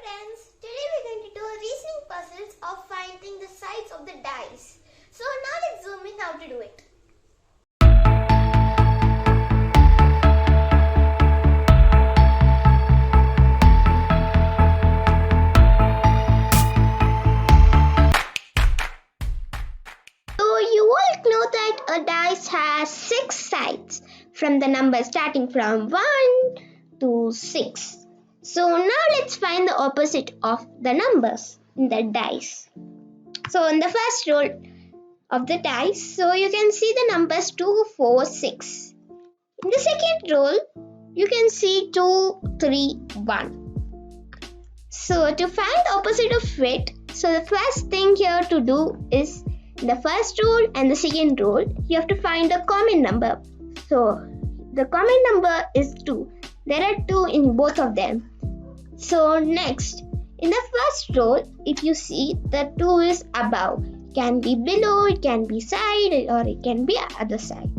friends, today we're going to do reasoning puzzles of finding the sides of the dice. So now let's zoom in how to do it. So you all know that a dice has 6 sides from the number starting from 1 to 6. So now let's find the opposite of the numbers in the dice. So in the first roll of the dice, so you can see the numbers 2, 4, 6. In the second roll, you can see 2, 3, 1. So to find the opposite of it, so the first thing here to do is in the first roll and the second roll, you have to find a common number. So the common number is 2. There are 2 in both of them. So next, in the first row, if you see the 2 is above, it can be below, it can be side, or it can be other side.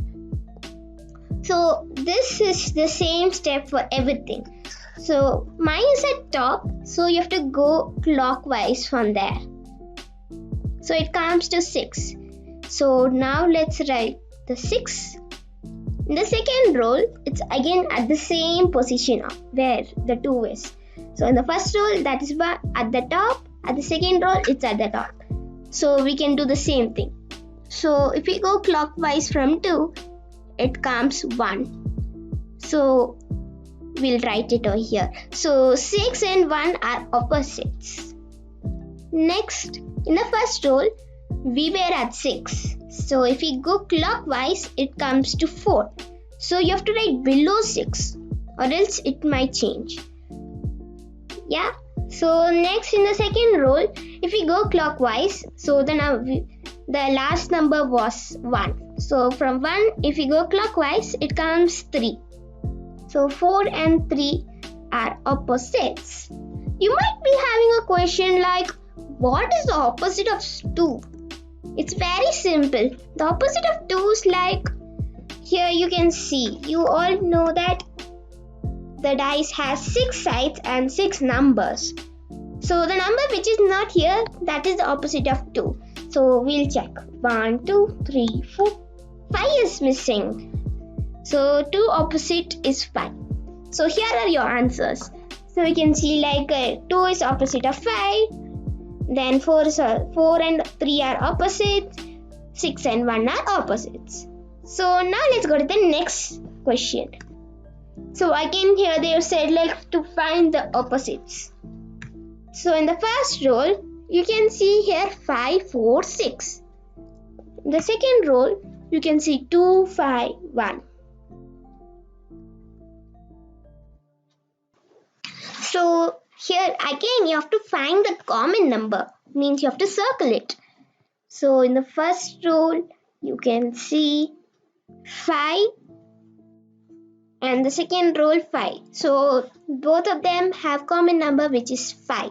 So this is the same step for everything. So mine is at top, so you have to go clockwise from there. So it comes to 6. So now let's write the 6. In the second roll, it's again at the same position where the 2 is. So in the first roll, that is at the top. At the second roll, it's at the top. So we can do the same thing. So if we go clockwise from 2, it comes 1. So we'll write it over here. So 6 and 1 are opposites. Next, in the first roll, we were at 6. So if we go clockwise, it comes to 4. So you have to write below 6 or else it might change. Yeah. So next in the second roll, if we go clockwise, so the last number was 1. So from 1, if we go clockwise, it comes 3. So 4 and 3 are opposites. You might be having a question like, what is the opposite of 2? It's very simple. The opposite of 2 is like, here you can see, you all know that the dice has 6 sides and 6 numbers. So the number which is not here, that is the opposite of 2. So we'll check. 1, 2, 3, 4, 5 is missing. So 2 opposite is 5. So here are your answers. So you can see like 2 is opposite of 5. Then 4 and 3 are opposites. 6 and 1 are opposites. So now let's go to the next question. So again here they have said like to find the opposites. So in the first roll, you can see here 5, 4, 6. In the second roll, you can see 2, 5, 1. So here again you have to find the common number. Means you have to circle it. So in the first roll, you can see 5. And the second roll 5. So both of them have common number which is 5.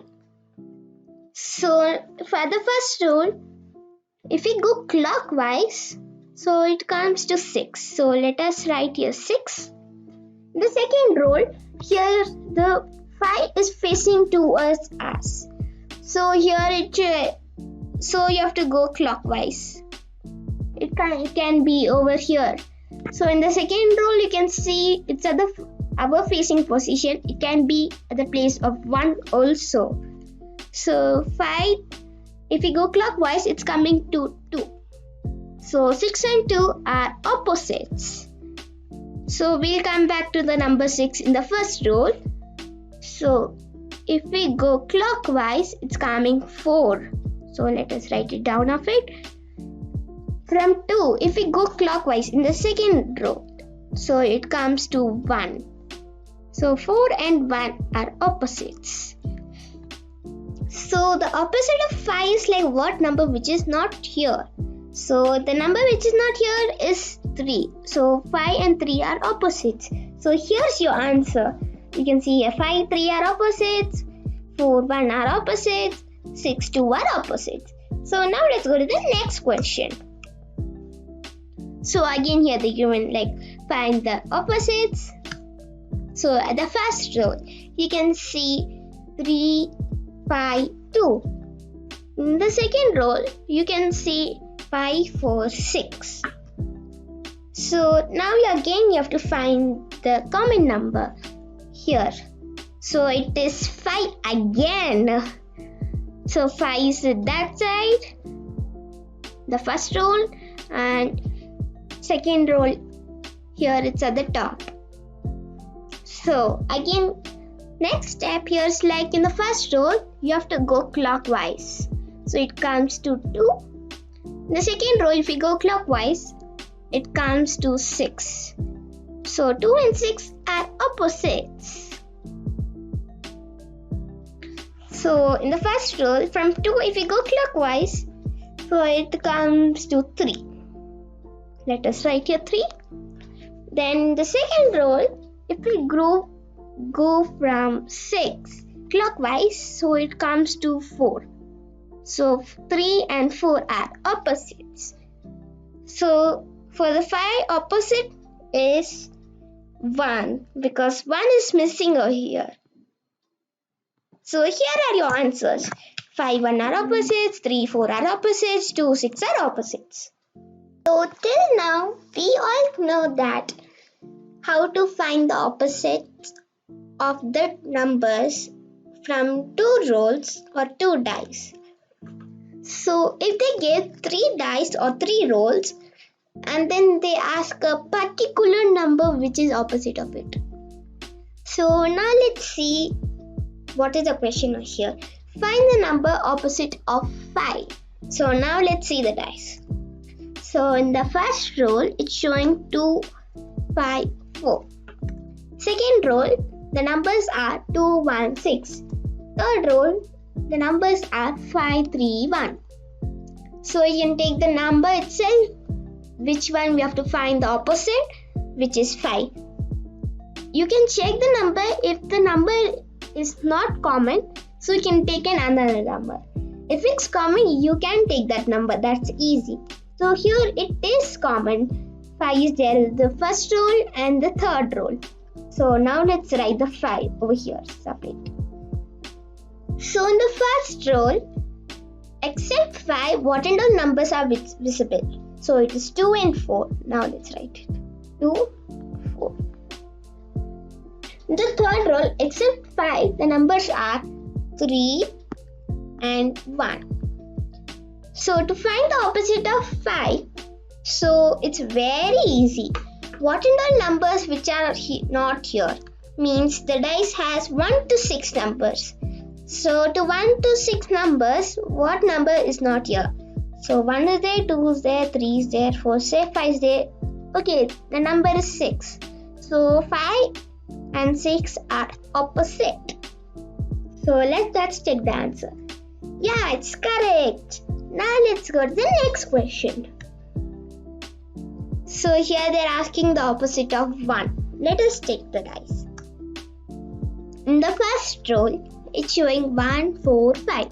So for the first roll, if we go clockwise, so it comes to 6. So let us write here 6. In the second roll, here the 5 is facing towards us. So here so you have to go clockwise. It can be over here. So in the second roll, you can see it's at the above facing position. It can be at the place of 1 also. So 5, if we go clockwise, it's coming to 2. So 6 and 2 are opposites. So we'll come back to the number 6 in the first roll. So if we go clockwise, it's coming 4. So let us write it down of it. From 2, if we go clockwise in the second row, so it comes to 1. So 4 and 1 are opposites. So the opposite of 5 is like what number which is not here. So the number which is not here is 3. So 5 and 3 are opposites. So here's your answer. You can see here 5, 3 are opposites, 4, 1 are opposites, 6, 2 are opposites. So now let's go to the next question. So again here they given like find the opposites. So at the first row, you can see 3, 5, 2. In the second row, you can see 5, 4, 6. So now again you have to find the common number here. So it is 5 again. So 5 is that side, the first row, and second row here it's at the top. So again, next step here is like in the first row, you have to go clockwise. So it comes to 2. In the second row, if we go clockwise, it comes to 6. So 2 and 6 are opposites. So in the first row, from 2, if we go clockwise, so it comes to 3. Let us write here 3. Then the second row, if we go from 6 clockwise, so it comes to 4. So 3 and 4 are opposites. So for the 5 opposite is 1 because 1 is missing over here. So here are your answers. 5, 1 are opposites, 3, 4 are opposites, 2, 6 are opposites. So till now, we all know that how to find the opposites of the numbers from 2 rolls or 2 dice. So if they give 3 dice or 3 rolls and then they ask a particular number which is opposite of it. So now let's see what is the question here. Find the number opposite of 5. So now let's see the dice. So in the first roll, it's showing 2, 5, 4. Second roll, the numbers are 2, 1, 6. Third roll, the numbers are 5, 3, 1. So you can take the number itself, which one we have to find the opposite, which is 5. You can check the number. If the number is not common, so you can take another number. If it's common, you can take that number. That's easy. So here it is common. 5 is there in the first roll and the third roll. So now let's write the 5 over here separate. So in the first roll, except 5, what and all numbers are visible? So it is 2 and 4. Now let's write it. 2, 4. In the third roll, except 5, the numbers are 3 and 1. So to find the opposite of 5, so it's very easy. What and all numbers which are not here means the dice has 1 to 6 numbers. So to 1 to 6 numbers, what number is not here? So 1 is there, 2 is there, 3 is there, 4 is there, 5 is there. Okay, the number is 6. So 5 and 6 are opposite. So let's check the answer. Yeah, it's correct. Now let's go to the next question. So here they're asking the opposite of 1. Let us take the dice. In the first roll, it's showing 1, 4, 5.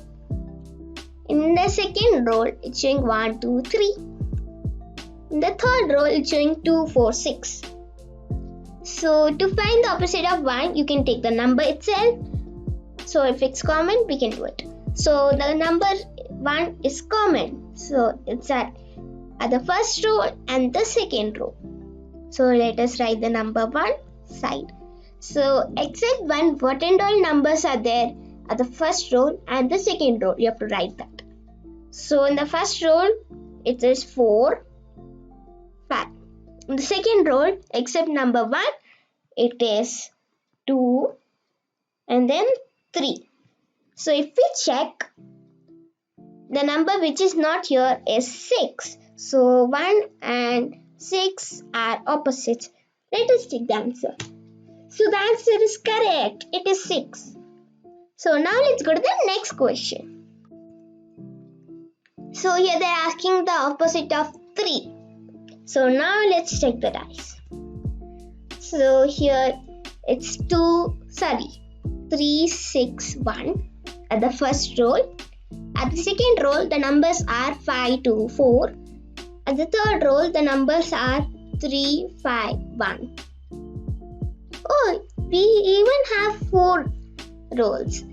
In the second roll, it's showing 1, 2, 3. In the third roll, it's showing 2, 4, 6. So to find the opposite of 1, you can take the number itself. So if it's common, we can do it. So the number 1 is common. So it's at the first row and the second row. So let us write the number 1 side. So except 1, what and all numbers are there at the first row and the second row? You have to write that. So in the first row, it is 4, 5. In the second row, except number 1, it is 2 and then 3. So if we check, the number which is not here is 6. So 1 and 6 are opposites. Let us take the answer. So the answer is correct. It is 6. So now let's go to the next question. So here they are asking the opposite of 3. So now let's check the dice. So here it's 3, 6, 1 at the first roll. At the second roll, the numbers are 5, 2, 4. At the third roll, the numbers are 3, 5, 1. Oh, we even have 4 rolls.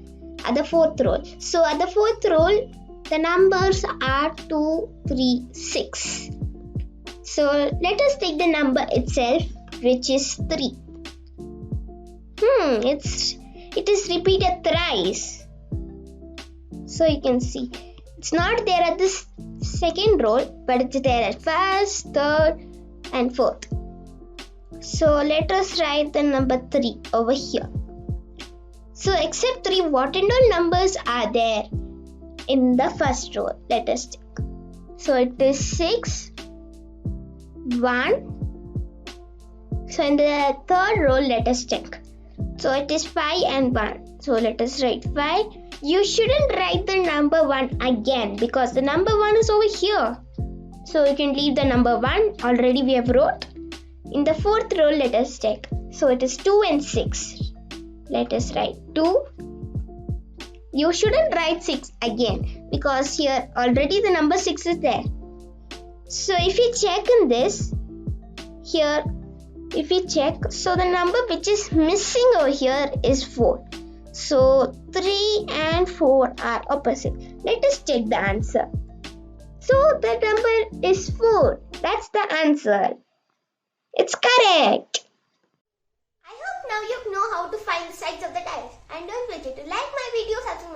at the fourth row. So at the fourth row, the numbers are 2, 3, 6. So let us take the number itself, which is 3. It is repeated thrice. So you can see it's not there at the second row, but it's there at first, third, and fourth. So let us write the number 3 over here. So except 3, what and all numbers are there in the first row? Let us check. So it is 6, 1. So in the third row, let us check. So it is 5 and 1. So let us write 5. You shouldn't write the number 1 again because the number 1 is over here. So you can leave the number 1. Already we have wrote. In the fourth row, let us check. So it is 2 and 6. Let us write 2. You shouldn't write 6 again because here already the number 6 is there. So if you check in this, here if you check, so the number which is missing over here is 4. So 3 and 4 are opposite. Let us check the answer. So the number is 4. That's the answer. It's correct. I hope now you know how to find the sides of the dice. And don't forget to like my video, subscribe